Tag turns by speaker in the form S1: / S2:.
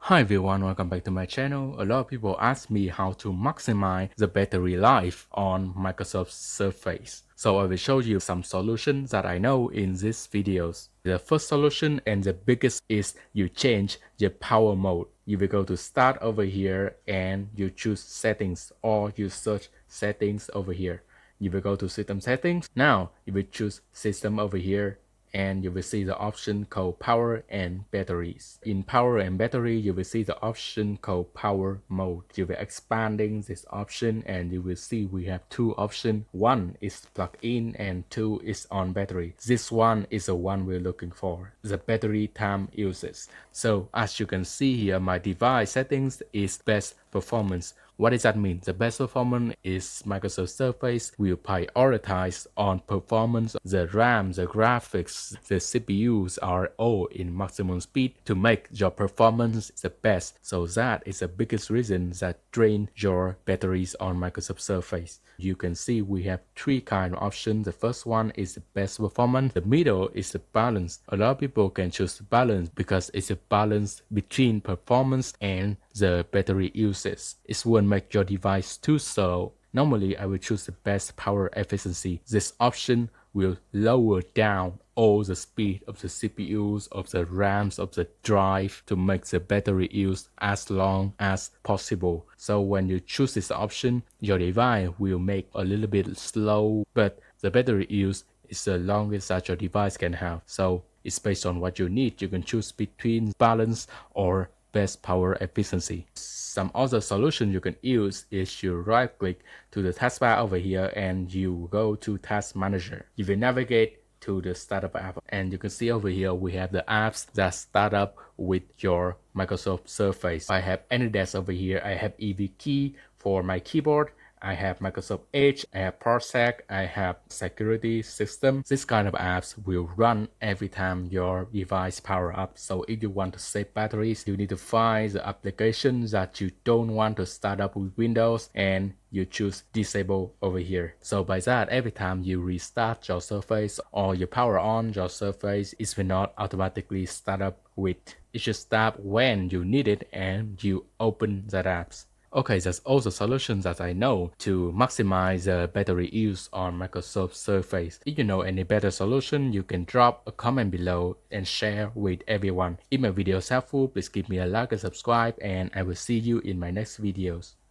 S1: Hi everyone, welcome back to my channel. A lot of people ask me how to maximize the battery life on Microsoft Surface. So I will show you some solutions that I know in these videos. The first solution and the biggest is you change the power mode. You will go to start over here and you choose settings, or you search settings over here. You will go to system settings. Now you will choose system over here, and you will see the option called power and batteries. In power and battery, you will see the option called power mode. You will expanding this option and you will see we have two options. One is plug in and two is on battery. This one is the one we're looking for, the battery time uses. So as you can see here, my device settings is best performance. What does that mean? The best performance is Microsoft Surface will prioritize on performance. The RAM, the graphics, the CPUs are all in maximum speed to make your performance the best. So that is the biggest reason that drain your batteries on Microsoft Surface. You can see we have three kind of options. The first one is the best performance. The middle is the balance. A lot of people can choose balance because it's a balance between performance and the battery uses. It won't make your device too slow. Normally, I will choose the best power efficiency. This option will lower down all the speed of the CPUs, of the RAMs, of the drive to make the battery use as long as possible. So when you choose this option, your device will make a little bit slow, but the battery use is the longest that your device can have. So it's based on what you need. You can choose between balance or best power efficiency. Some other solution you can use is you right click to the taskbar over here and you go to Task Manager. You will navigate to the startup app and you can see over here we have the apps that start up with your Microsoft Surface. I have AnyDesk over here. I have EV Key for my keyboard. I have Microsoft Edge, I have Parsec, I have security system. This kind of apps will run every time your device power up. So if you want to save batteries, you need to find the applications that you don't want to start up with Windows and you choose disable over here. So by that, every time you restart your Surface or you power on your Surface, it will not automatically start up with. It should start when you need it and you open that apps. Okay, that's all the solutions that I know to maximize the battery use on Microsoft Surface. If you know any better solution, you can drop a comment below and share with everyone. If my video is helpful, please give me a like and subscribe, and I will see you in my next videos.